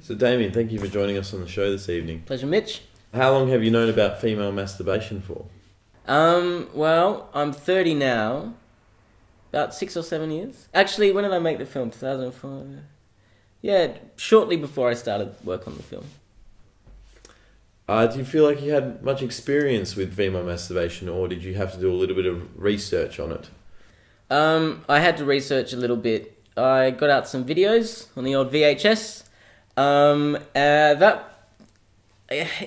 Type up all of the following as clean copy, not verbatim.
So Damien, thank you for joining us on the show this evening. Pleasure, Mitch. How long have you known about female masturbation for? Well, I'm 30 now. About 6 or 7 years. Actually, when did I make the film? 2005? Yeah, shortly before I started work on the film. Do you feel like you had much experience with female masturbation, or did you have to do a little bit of research on it? I had to research a little bit. I got out some videos on the old VHS.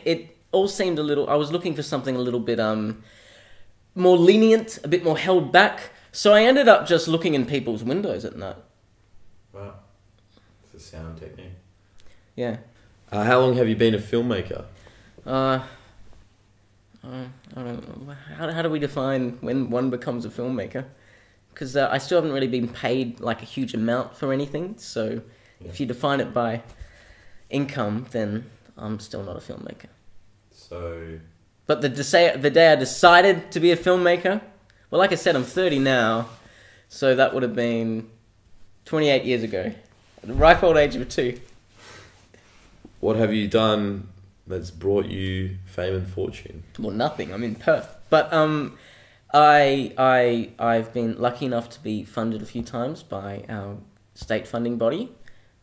It all seemed a little... I was looking for something a little bit more lenient, a bit more held back. So I ended up just looking in people's windows at night. Wow. It's a sound technique. Yeah. How long have you been a filmmaker? I don't know. How do we define when one becomes a filmmaker? Because I still haven't really been paid like a huge amount for anything. So if you define it by income, then I'm still not a filmmaker. So... But the day I decided to be a filmmaker, well, like I said, I'm 30 now, so that would have been 28 years ago, at the ripe old age of 2. What have you done that's brought you fame and fortune? Well, nothing. I'm in Perth. But I've been lucky enough to be funded a few times by our state funding body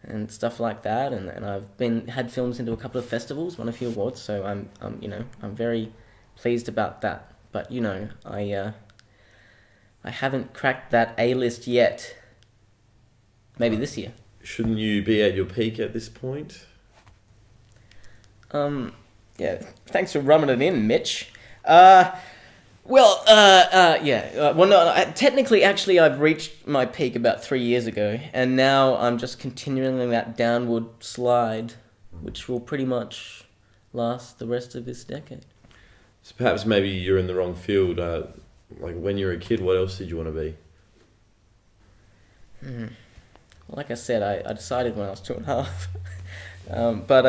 and stuff like that, and I've had films into a couple of festivals, won a few awards, so I'm very pleased about that. But I haven't cracked that A-list yet. Maybe this year. Shouldn't you be at your peak at this point? Yeah. Thanks for rubbing it in, Mitch. Technically, actually, I've reached my peak about 3 years ago, and now I'm just continuing that downward slide, which will pretty much last the rest of this decade. So perhaps maybe you're in the wrong field. Like when you were a kid, what else did you want to be? Well, like I said, I decided when I was 2.5. But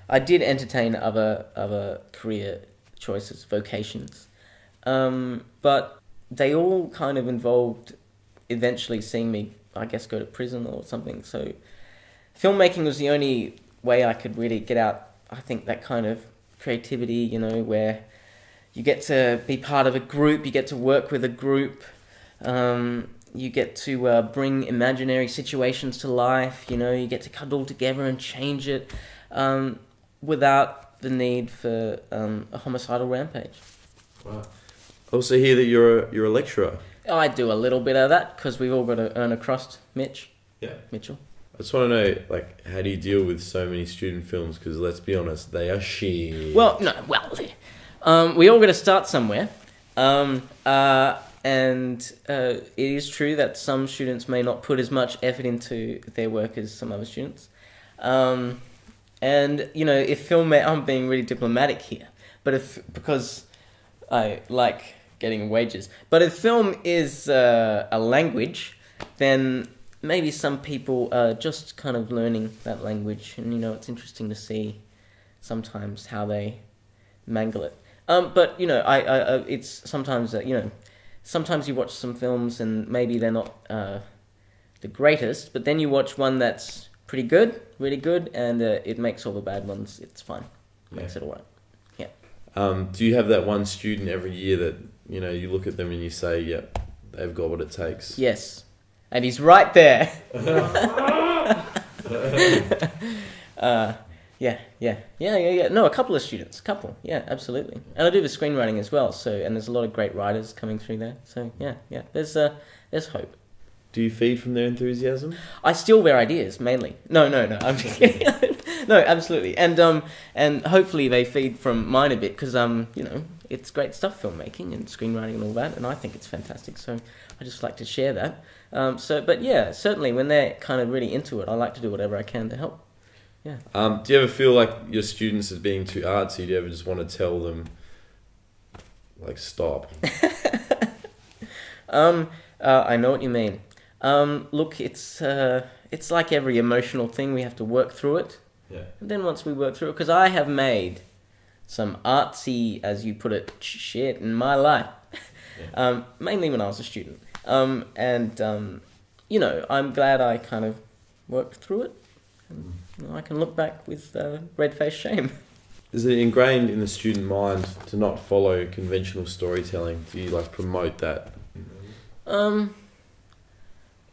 I did entertain other career choices, vocations. But they all kind of involved eventually seeing me, I guess, go to prison or something. So filmmaking was the only way I could really get out, I think, that kind of creativity, where you get to be part of a group, you get to work with a group, you get to bring imaginary situations to life, you get to cuddle together and change it without the need for a homicidal rampage. Wow. Also hear that you're a lecturer. I do a little bit of that because we've all got to earn a crust, Mitch. Yeah. Mitchell. I just want to know, how do you deal with so many student films? Because let's be honest, they are shit. We all got to start somewhere. And it is true that some students may not put as much effort into their work as some other students. I'm being really diplomatic here, because I like getting wages. But if film is a language, then maybe some people are just kind of learning that language, and it's interesting to see sometimes how they mangle it. But it's sometimes sometimes you watch some films and maybe they're not the greatest, but then you watch one that's pretty good, really good, and it makes all the bad ones. It's fine, makes it all right. Yeah. Do you have that one student every year that you look at them and you say, "Yep, they've got what it takes"? Yes, and he's right there. Yeah. No, a couple of students. Yeah, absolutely. And I do the screenwriting as well. And there's a lot of great writers coming through there. So yeah. There's hope. Do you feed from their enthusiasm? I steal their ideas mainly. No. I'm just kidding. No, absolutely. And hopefully they feed from mine a bit because it's great stuff, filmmaking and screenwriting and all that, and I think it's fantastic. So I just like to share that. But yeah, certainly when they're kind of really into it, I like to do whatever I can to help. Yeah. Do you ever feel like your students are being too artsy? Do you ever just want to tell them, stop? I know what you mean. Look, it's like every emotional thing. We have to work through it. Yeah. And then once we work through it, because I have made some artsy, as you put it, shit in my life. Yeah. Mainly when I was a student. I'm glad I kind of worked through it. I can look back with red-faced shame. Is it ingrained in the student mind to not follow conventional storytelling? Do you like promote that?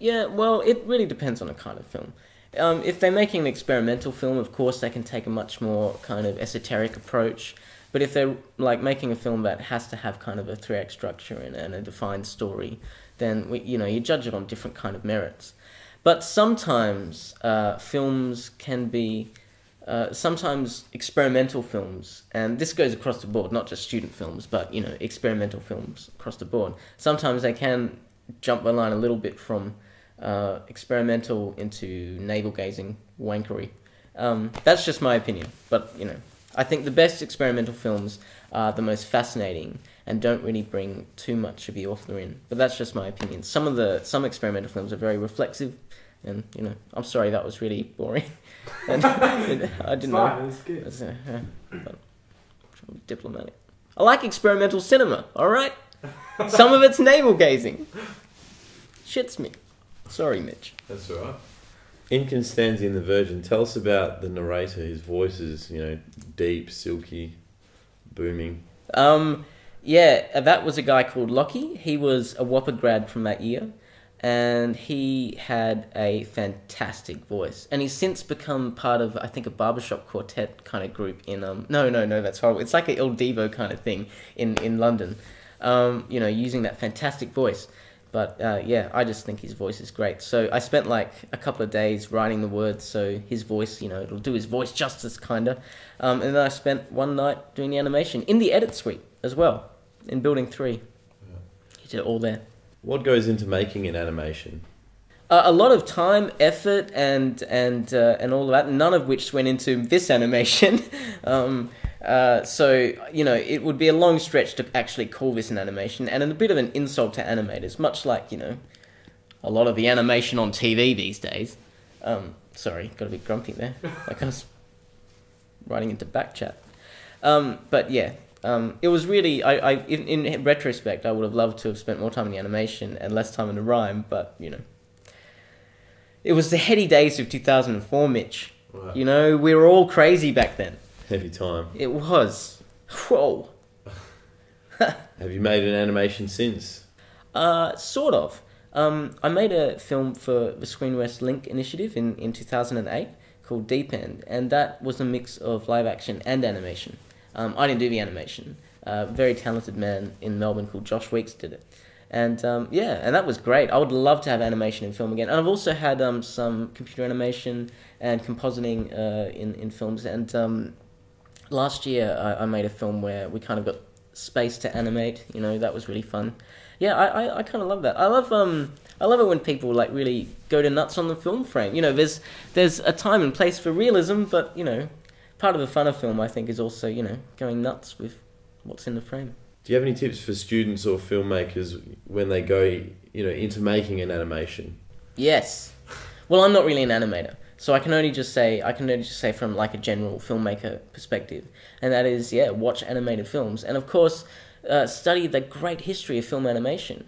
Yeah, well, it really depends on the kind of film. If they're making an experimental film, of course, they can take a much more kind of esoteric approach. But if they're like making a film that has to have kind of a 3-act structure and a defined story, then you judge it on different kind of merits. But sometimes films can be, sometimes experimental films, and this goes across the board, not just student films, but experimental films across the board. Sometimes they can jump the line a little bit from experimental into navel-gazing wankery. That's just my opinion, but I think the best experimental films are the most fascinating and don't really bring too much of the author in. But that's just my opinion. Some experimental films are very reflexive, and I'm sorry that was really boring. And I didn't know. It's good. But I'm trying to be diplomatic. I like experimental cinema. All right. Some of it's navel-gazing. Shits me. Sorry, Mitch. That's all right. In Constanze and the Virgin, tell us about the narrator. His voice is, deep, silky, booming. Yeah, that was a guy called Lockie. He was a Whopper grad from that year, and he had a fantastic voice. And he's since become part of, I think, a barbershop quartet kind of group in... No, that's horrible. It's like an Il Divo kind of thing in London, using that fantastic voice. But yeah, I just think his voice is great. So I spent like a couple of days writing the words, so his voice, it'll do his voice justice, kind of. And then I spent one night doing the animation in the edit suite as well, in Building 3. Yeah. He did it all there. What goes into making an animation? A lot of time, effort, and all of that, none of which went into this animation. So, it would be a long stretch to actually call this an animation, and a bit of an insult to animators, much like, a lot of the animation on TV these days. Sorry, got a bit grumpy there. Like I was writing into back chat. But yeah, it was really, in retrospect, I would have loved to have spent more time in the animation and less time in the rhyme, but, it was the heady days of 2004, Mitch. Wow. We were all crazy back then. Heavy time. It was. Whoa. Have you made an animation since? Sort of. I made a film for the Screen West Link initiative in 2008 called Deep End, and that was a mix of live action and animation. I didn't do the animation. A very talented man in Melbourne called Josh Weeks did it. And and that was great. I would love to have animation in film again. And I've also had some computer animation and compositing in films. And last year I made a film where we kind of got space to animate. That was really fun. Yeah, I kind of love that. I love it when people like really go to nuts on the film frame. There's a time and place for realism, but part of the fun of film, I think, is also going nuts with what's in the frame. Do you have any tips for students or filmmakers when they go, into making an animation? Yes. Well, I'm not really an animator, so I can only just say from like a general filmmaker perspective, and that is, watch animated films, and of course, study the great history of film animation,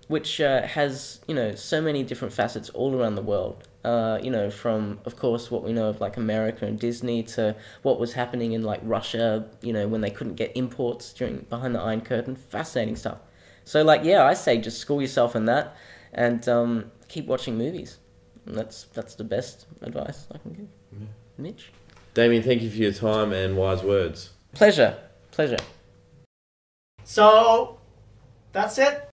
which has so many different facets all around the world. From, of course, what we know of like America and Disney to what was happening in like Russia, when they couldn't get imports behind the Iron Curtain. Fascinating stuff. So I say just school yourself in that and keep watching movies. And that's the best advice I can give. Yeah. Mitch? Damien, thank you for your time and wise words. Pleasure. So, that's it.